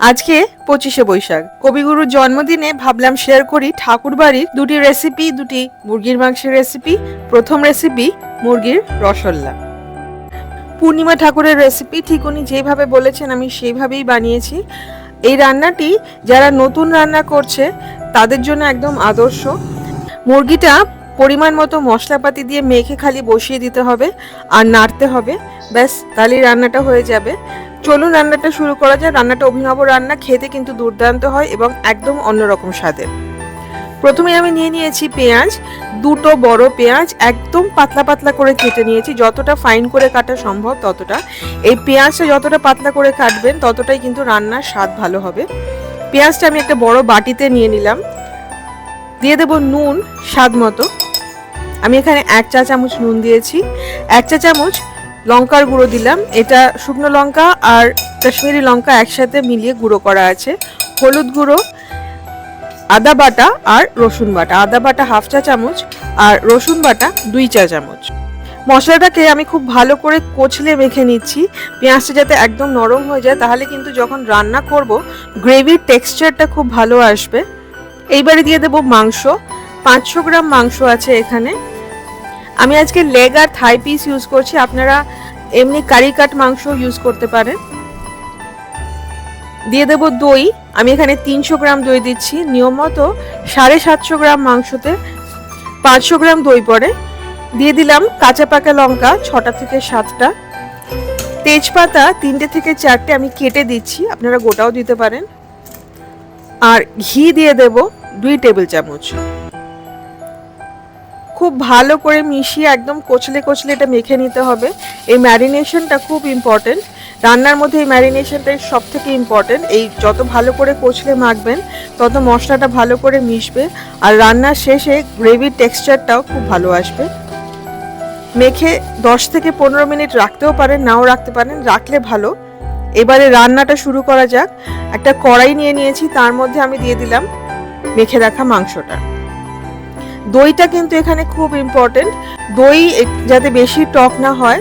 আজকে 25শে বৈশাখ কবিগুরুর জন্মদিনে ভাবলাম শেয়ার করি ঠাকুরবাড়ির দুটি রেসিপি, দুটি মুরগির মাংসের রেসিপি। প্রথম রেসিপি মুরগির রসল্লা। পূর্ণিমা ঠাকুরের রেসিপি, ঠিক উনি যেভাবে বলেছেন আমি সেইভাবেই বানিয়েছি। এই রান্নাটি যারা নতুন রান্না করছে তাদের জন্য একদম আদর্শ। মুরগিটা পরিমাণ মতো মশলাপাতি দিয়ে মেখে খালি বসিয়ে দিতে হবে আর নাড়তে হবে, ব্যাস তাহলেই রান্নাটা হয়ে যাবে। চলুন রান্নাটা শুরু করা যায়। রান্নাটা অভিনব রান্না, খেতে কিন্তু দুর্দান্ত হয় এবং একদম অন্যরকম স্বাদের। প্রথমে আমি নিয়ে নিয়েছি পেঁয়াজ, দুটো বড় পেঁয়াজ একদম পাতলা পাতলা করে কেটে নিয়েছি, যতটা ফাইন করে কাটা সম্ভব ততটা। এই পেঁয়াজটা যতটা পাতলা করে কাটবেন ততটাই কিন্তু রান্নার স্বাদ ভালো হবে। পেঁয়াজটা আমি একটা বড় বাটিতে নিয়ে নিলাম। দিয়ে দেব নুন স্বাদ মতো। আমি এখানে 1 চা চামচ নুন দিয়েছি। 1 চা চামচ লঙ্কার গুঁড়ো দিলাম, এটা শুকনো লঙ্কা আর কাশ্মীরি লঙ্কা একসাথে মিলিয়ে গুঁড়ো করা আছে। হলুদ গুঁড়ো, আদা বাটা আর রসুন বাটা। আদা বাটা 1/2 চা চামচ আর রসুন বাটা 2 চা চামচ। মশলাটাকে আমি খুব ভালো করে কচলে মেখে নিচ্ছি, পেঁয়াজটা যাতে একদম নরম হয়ে যায়, তাহলে কিন্তু যখন রান্না করব গ্রেভির টেক্সচারটা খুব ভালো আসবে। এইবারে দিয়ে দেব মাংস। 500 গ্রাম মাংস আছে এখানে। আমি আজকে লেগ আর থাই পিস ইউজ করছি, আপনারা এমনি কারি কাট মাংস ইউজ করতে পারেন। দিয়ে দেব দই। আমি এখানে 300 গ্রাম দই দিচ্ছি। নিয়ম মতো 750 গ্রাম মাংসতে 500 গ্রাম দই পড়ে। দিয়ে দিলাম কাঁচা পাকা লঙ্কা 6টা থেকে 7টা, তেজপাতা 3টে থেকে 4টে আমি কেটে দিচ্ছি, আপনারা গোটাও দিতে পারেন। আর ঘি দিয়ে দেব 2 টেবিল চামচ। খুব ভালো করে মিশিয়ে একদম কচলে কচলে এটা মেখে নিতে হবে। এই ম্যারিনেশনটা খুব ইম্পর্টেন্ট রান্নার মধ্যে, এই ম্যারিনেশনটাই সব থেকে ইম্পর্টেন্ট। এই যত ভালো করে কচলে মাখবেন তত মশলাটা ভালো করে মিশবে আর রান্নার শেষে গ্রেভির টেক্সচারটাও খুব ভালো আসবে। মেখে 10 থেকে 15 মিনিট রাখতেও পারেন, নাও রাখতে পারেন, রাখলে ভালো। এবারে রান্নাটা শুরু করা যাক। একটা কড়াই নিয়ে নিয়েছি, তার মধ্যে আমি দিয়ে দিলাম মেখে রাখা মাংসটা। দইটা কিন্তু এখানে খুব ইম্পর্টেন্ট, দই যাতে বেশি টক না হয়,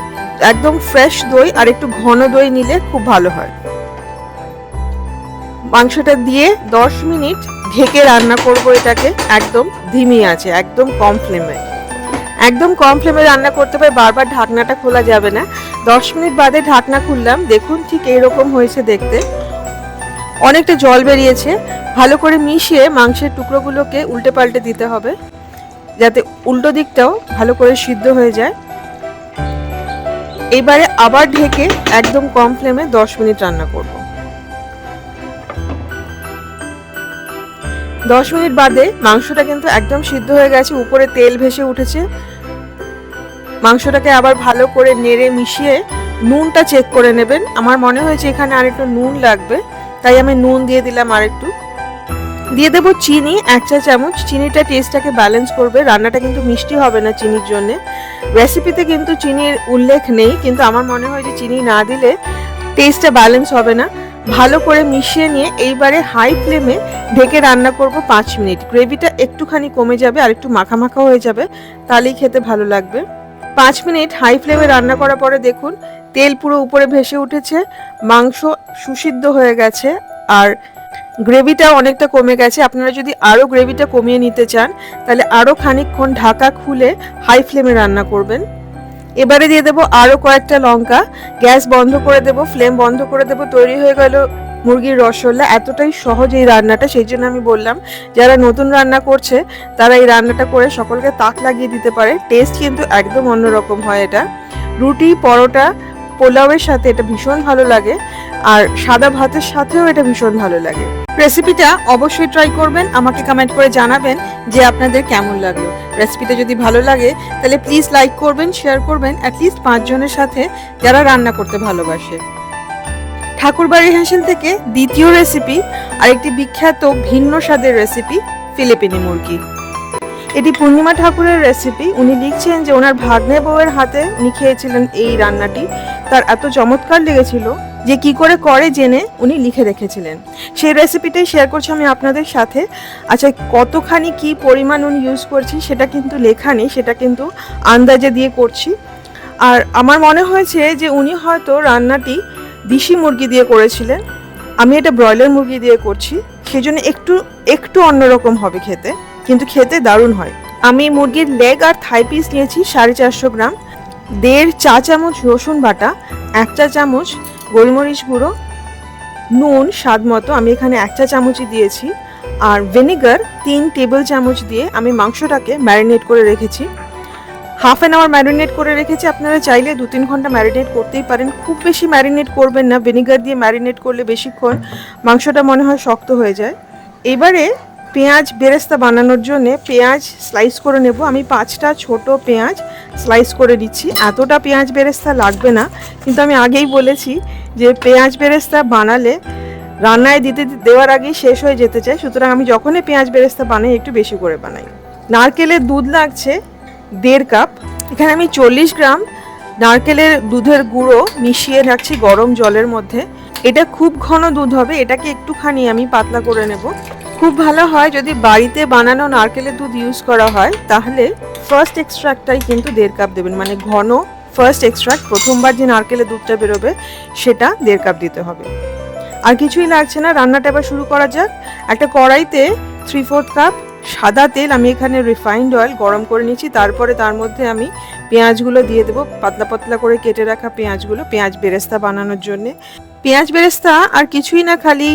একদম ফ্রেশ দই আর একটু ঘন দই নিলে খুব ভালো হয়। মাংসটা দিয়ে 10 মিনিট ঢেকে রান্না করব এটাকে, একদম ধিমি আছে, একদম কম ফ্লেমে। একদম কম ফ্লেমে রান্না করতে হবে, বারবার ঢাকনাটা খোলা যাবে না। 10 মিনিট বাদে ঢাকনা খুললাম, দেখুন ঠিক এইরকম হয়েছে দেখতে, অনেকটা জল বেরিয়েছে। ভালো করে মিশিয়ে মাংসের টুকরোগুলোকে উল্টে পাল্টে দিতে হবে যাতে উল্টো দিকটাও ভালো করে সিদ্ধ হয়ে যায়। এবারে আবার ঢেকে একদম কম ফ্লেমে 10 মিনিট রান্না করব। 10 মিনিট বাদে মাংসটা কিন্তু একদম সিদ্ধ হয়ে গেছে, উপরে তেল ভেসে উঠেছে। মাংসটাকে আবার ভালো করে নেড়ে মিশিয়ে নুনটা চেক করে নেবেন। আমার মনে হয়েছে এখানে আরেকটু নুন লাগবে, তাই আমি নুন দিয়ে দিলাম আরেকটু। দিয়ে দেবো চিনি 1 চা চামচ। চিনিটা টেস্টটাকে ব্যালেন্স করবে, রান্নাটা কিন্তু মিষ্টি হবে না চিনির জন্য। রেসিপিতে কিন্তু চিনির উল্লেখ নেই, কিন্তু আমার মনে হয় যে চিনি না দিলে টেস্টটা ব্যালেন্স হবে না। ভালো করে মিশিয়ে নিয়ে এইবারে হাই ফ্লেমে ঢেকে রান্না করব 5 মিনিট। গ্রেভিটা একটুখানি কমে যাবে আর একটু মাখা মাখা হয়ে যাবে, তাহলেই খেতে ভালো লাগবে। 5 মিনিট হাই ফ্লেমে রান্না করার পরে দেখুন তেল পুরো উপরে ভেসে উঠেছে, মাংস সুসিদ্ধ হয়ে গেছে আর গ্রেভিটা অনেকটা কমে গেছে। আপনারা যদি আরও গ্রেভিটা কমিয়ে নিতে চান তাহলে আরও খানিকক্ষণ ঢাকা খুলে হাই ফ্লেমে রান্না করবেন। এবারে দিয়ে দেবো আরও কয়েকটা লঙ্কা। গ্যাস বন্ধ করে দেবো, ফ্লেম বন্ধ করে দেবো। তৈরি হয়ে গেল মুরগির রসগোল্লা। এতটাই সহজ এই রান্নাটা, সেই জন্য আমি বললাম যারা নতুন রান্না করছে তারা এই রান্নাটা করে সকলকে তাক লাগিয়ে দিতে পারে। টেস্ট কিন্তু একদম অন্যরকম হয় এটা। রুটি, পরোটা, পোলাওয়ের সাথে এটা ভীষণ ভালো লাগে আর সাদা ভাতের সাথেও এটা ভীষণ ভালো লাগে। রেসিপিটা অবশ্যই ট্রাই করবেন, আমাকে কমেন্ট করে জানাবেন যে আপনাদের কেমন লাগলো। রেসিপিটা যদি ভালো লাগে তাহলে প্লিজ লাইক করবেন, শেয়ার করবেন অ্যাটলিস্ট 5 জনের সাথে যারা রান্না করতে ভালোবাসে। ঠাকুরবাড়ির হ্যাসেল থেকে দ্বিতীয় রেসিপি, আরেকটি বিখ্যাত ভিন্ন স্বাদের রেসিপি, ফিলিপিনি মুরগি। এটি পূর্ণিমা ঠাকুরের রেসিপি। উনি লিখছেন যে ওনার ভাগ্নে বউয়ের হাতে উনি খেয়েছিলেন এই রান্নাটি, তার এত চমৎকার লেগেছিল যে কি করে জেনে উনি লিখে রেখেছিলেন। সেই রেসিপিটাই শেয়ার করছি আমি আপনাদের সাথে। আচ্ছা, কতখানি কি পরিমাণ উনি ইউজ করছি সেটা কিন্তু লেখা নেই, সেটা কিন্তু আন্দাজে দিয়ে করছি। আর আমার মনে হয়েছে যে উনি হয়তো রান্নাটি দেশি মুরগি দিয়ে করেছিলেন, আমি এটা ব্রয়লার মুরগি দিয়ে করছি, সেজন্য একটু একটু অন্যরকম হবে খেতে, কিন্তু খেতে দারুণ হয়। আমি মুরগির লেগ আর থাই পিস নিয়েছি 450 গ্রাম, 1.5 চা চামচ রসুন বাটা, 1 চা চামচ গোলমরিচ গুঁড়ো, নুন স্বাদ মতো, আমি এখানে 1 চা চামচই দিয়েছি, আর ভিনেগার 3 টেবিল চামচ দিয়ে আমি মাংসটাকে ম্যারিনেট করে রেখেছি। হাফ অ্যান আওয়ার ম্যারিনেট করে রেখেছি। আপনারা চাইলে 2-3 ঘন্টা ম্যারিনেট করতেই পারেন, খুব বেশি ম্যারিনেট করবেন না, ভিনেগার দিয়ে ম্যারিনেট করলে বেশিক্ষণ মাংসটা মনে হয় শক্ত হয়ে যায়। এবারে পেঁয়াজ বেরেস্তা বানানোর জন্য পেঁয়াজ স্লাইস করে নেব। আমি 5টা ছোট পেঁয়াজ স্লাইস করে দিচ্ছি। এতটা পেঁয়াজ বেরেস্তা লাগবে না, কিন্তু আমি আগেই বলেছি যে পেঁয়াজ বেরেস্তা বানালে রান্নায় দেওয়ার আগেই শেষ হয়ে যেতে চাই, সুতরাং আমি যখনই পেঁয়াজ বেরেস্তা বানাই একটু বেশি করে বানাই। নারকেলের দুধ লাগছে 1.5 কাপ। এখানে আমি 40 গ্রাম নারকেলের দুধের গুঁড়ো মিশিয়ে রাখছি গরম জলের মধ্যে। এটা খুব ঘন দুধ হবে, এটাকে একটুখানি আমি পাতলা করে নেব। খুব ভালো হয় যদি বাড়িতে বানানো নারকেলের দুধ ইউজ করা হয়, তাহলে ফার্স্ট এক্সট্রাক্টটাই কিন্তু 1.5 কাপ দেবেন, মানে ঘন ফার্স্ট এক্সট্রাক্ট, প্রথমবার যে নারকেলের দুধটা বেরোবে সেটা 1.5 কাপ দিতে হবে। আর কিছুই লাগছে না, রান্নাটা এবার শুরু করা যাক। একটা কড়াইতে 3/4 কাপ সাদা তেল, আমি এখানে রিফাইন্ড অয়েল গরম করে নিয়েছি। তারপরে তার মধ্যে আমি পেঁয়াজগুলো দিয়ে দেবো, পাতলা পাতলা করে কেটে রাখা পেঁয়াজগুলো, পেঁয়াজ বেরেস্তা বানানোর জন্যে। পেঁয়াজ বেরেস্তা আর কিছুই না, খালি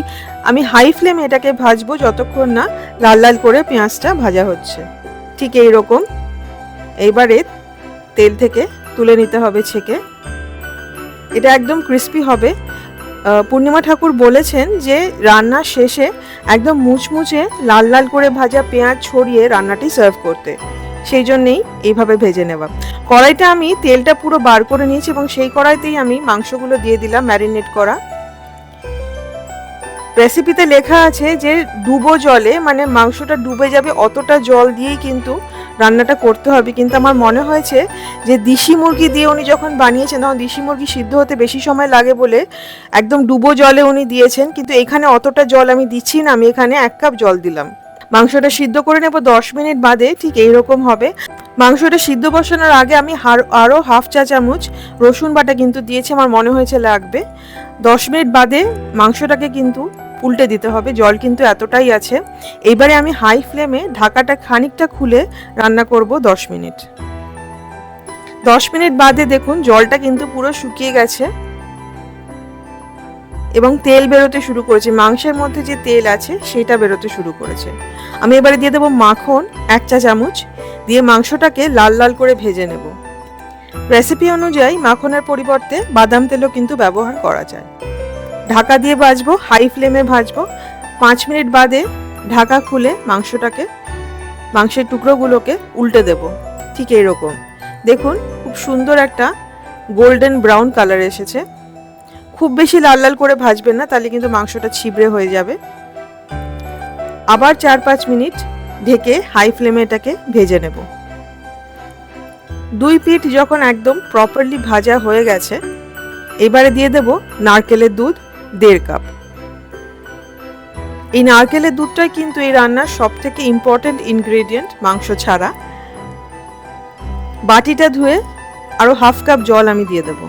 আমি হাই ফ্লেমে এটাকে ভাজবো যতক্ষণ না লাল লাল করে পেঁয়াজটা ভাজা হচ্ছে। ঠিক এইরকম এইবারে তেল থেকে তুলে নিতে হবে ছেঁকে। এটা একদম ক্রিস্পি হবে। পূর্ণিমা ঠাকুর বলেছেন যে রান্নার শেষে একদম মুচমুচে লাল লাল করে ভাজা পেঁয়াজ ছড়িয়ে রান্নাটি সার্ভ করতে, সেই জন্যেই এইভাবে ভেজে নেওয়া। কড়াইটা আমি তেলটা পুরো বার করে নিয়েছি এবং সেই কড়াইতেই আমি মাংসগুলো দিয়ে দিলাম ম্যারিনেট করা। রেসিপিতে লেখা আছে যে ডুবো জলে, মানে মাংসটা ডুবে যাবে অতটা জল দিয়েই কিন্তু রান্নাটা করতে হবে, কিন্তু আমার মনে হয়েছে যে দেশি মুরগি দিয়ে উনি যখন বানিয়েছেন তখন দেশি মুরগি সিদ্ধ হতে বেশি সময় লাগে বলে একদম ডুবো জলে উনি দিয়েছেন, কিন্তু এখানে অতটা জল আমি দিচ্ছি না, আমি এখানে 1 কাপ জল দিলাম। মাংসটা সিদ্ধ করে নেব 10 মিনিট বাদে, ঠিক এইরকম হবে। মাংসটা সিদ্ধ বসানোর আগে আমি আরও 1/2 চা চামচ রসুন বাটা কিন্তু দিয়েছি, আমার মনে হয়েছে লাগবে। 10 মিনিট বাদে মাংসটাকে কিন্তু উল্টে দিতে হবে, জল কিন্তু এতটাই আছে। এইবারে আমি হাই ফ্লেমে ঢাকাটা খানিকটা খুলে রান্না করব 10 মিনিট। 10 মিনিট বাদে দেখুন জলটা কিন্তু পুরো শুকিয়ে গেছে এবং তেল বেরোতে শুরু করেছে, মাংসের মধ্যে যে তেল আছে সেটা বেরোতে শুরু করেছে। আমি এবারে দিয়ে দেবো মাখন 1 চা চামচ, দিয়ে মাংসটাকে লাল লাল করে ভেজে নেব। রেসিপি অনুযায়ী মাখনের পরিবর্তে বাদাম তেলও কিন্তু ব্যবহার করা যায়। ঢাকা দিয়ে ভাজবো, হাই ফ্লেমে ভাজবো। 5 মিনিট বাদে ঢাকা খুলে মাংসের টুকরোগুলোকে উল্টে দেব। ঠিক এইরকম দেখুন খুব সুন্দর একটা গোল্ডেন ব্রাউন কালার এসেছে। খুব বেশি লাল লাল করে ভাজবেন না, তাহলে কিন্তু মাংসটা ছিবড়ে হয়ে যাবে। আবার 4-5 মিনিট ঢেকে হাই ফ্লেমে এটাকে ভেজে নেব। 2 পিঠ যখন একদম প্রপারলি ভাজা হয়ে গেছে, এবারে দিয়ে দেব নারকেলের দুধ 1.5 কাপ। এই নারকেলের দুধটাই কিন্তু এই রান্নার সব থেকে ইম্পর্টেন্ট ইনগ্রেডিয়েন্ট মাংস ছাড়া। বাটিটা ধুয়ে আরও 1/2 কাপ জল আমি দিয়ে দেব।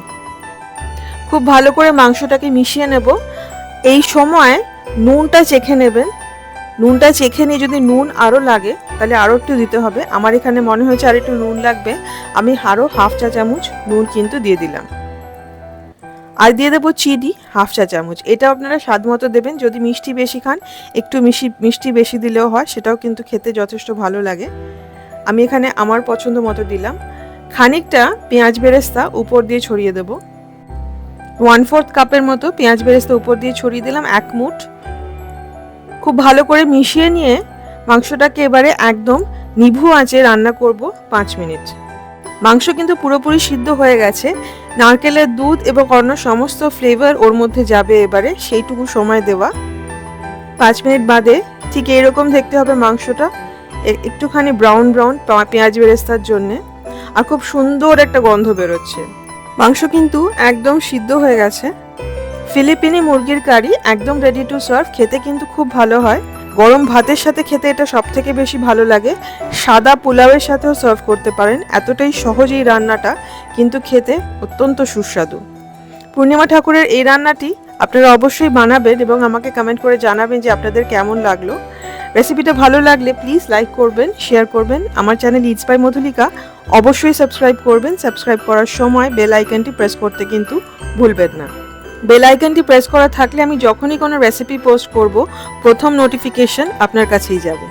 খুব ভালো করে মাংসটাকে মিশিয়ে নেব। এই সময় নুনটা চেখে নেবেন, নুনটা চেখে নিয়ে যদি নুন আরও লাগে তাহলে আরও একটু দিতে হবে। আমার এখানে মনে হয়েছে আর একটু নুন লাগবে, আমি আরও 1/2 চা চামচ নুন কিন্তু দিয়ে দিলাম। আর দিয়ে দেবো চিনি 1/2 চা চামচ, এটা আপনারা স্বাদ মতো দেবেন। যদি মিষ্টি বেশি খান একটু মিষ্টি বেশি দিলেও হয়, সেটাও কিন্তু খেতে যথেষ্ট ভালো লাগে। আমি এখানে আমার পছন্দ মতো দিলাম। খানিকটা পেঁয়াজ বেরেস্তা উপর দিয়ে ছড়িয়ে দেবো, 1/4 কাপের মতো পেঁয়াজ বেরেস্তা উপর দিয়ে ছড়িয়ে দিলাম, 1 মুঠ। খুব ভালো করে মিশিয়ে নিয়ে মাংসটাকে এবারে একদম নিভু আঁচে রান্না করব 5 মিনিট। মাংস কিন্তু পুরোপুরি সিদ্ধ হয়ে গেছে, নারকেলের দুধ এবং অন্য সমস্ত ফ্লেভার ওর মধ্যে যাবে, এবারে সেইটুকু সময় দেওয়া। 5 মিনিট বাদে ঠিক এইরকম দেখতে হবে মাংসটা, একটুখানি ব্রাউন ব্রাউন পেঁয়াজ বেরেস্তার জন্যে, আর খুব সুন্দর একটা গন্ধ বেরোচ্ছে। মাংস কিন্তু একদম সিদ্ধ হয়ে গেছে। ফিলিপিনি মুরগির কারি একদম রেডি টু সার্ভ। খেতে কিন্তু খুব ভালো হয়, গরম ভাতের সাথে খেতে এটা সব থেকে বেশি ভালো লাগে। সাদা পোলাওয়ের সাথেও সার্ভ করতে পারেন, এতটাই সহজ এই রান্নাটা, কিন্তু খেতে অত্যন্ত সুস্বাদু। পূর্ণিমা ঠাকুরের এই রান্নাটি আপনারা অবশ্যই বানাবেন এবং আমাকে কমেন্ট করে জানাবেন যে আপনাদের কেমন লাগলো। রেসিপিটা ভালো লাগলে প্লিজ লাইক করবেন, শেয়ার করবেন। আমার চ্যানেল ইটস বাই মধুলিকা অবশ্যই সাবস্ক্রাইব করবেন। সাবস্ক্রাইব করার সময় বেল আইকনটি প্রেস করতে কিন্তু ভুলবেন না। বেল আইকনটি প্রেস করা থাকলে আমি যখনই কোনো রেসিপি পোস্ট করব প্রথম নোটিফিকেশন আপনার কাছেই যাবে।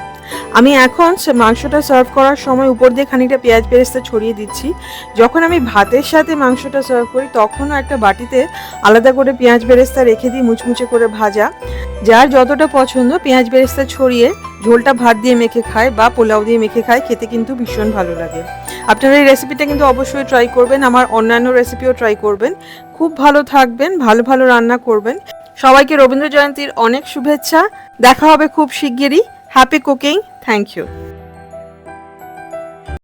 আমি এখন মাংসটা সার্ভ করার সময় উপর দিয়ে খানিকটা পেঁয়াজ বেরেস্তা ছড়িয়ে দিচ্ছি। যখন আমি ভাতের সাথে মাংসটা সার্ভ করি তখনও একটা বাটিতে আলাদা করে পেঁয়াজ বেরেস্তা রেখে দিই, মুচমুচে করে ভাজা। যার যতটা পছন্দ পেঁয়াজ বেরেস্তা ছড়িয়ে ঝোলটা ভাত দিয়ে মেখে খায় বা পোলাও দিয়ে মেখে খায়, খেতে কিন্তু ভীষণ ভালো লাগে। আপনারা এই রেসিপিটা কিন্তু অবশ্যই ট্রাই করবেন, আমার অন্যান্য রেসিপিও ট্রাই করবেন। খুব ভালো থাকবেন, ভালো ভালো রান্না করবেন। সবাইকে রবীন্দ্র জয়ন্তীর অনেক শুভেচ্ছা। দেখা হবে খুব শিগগিরই। Happy cooking. Thank you.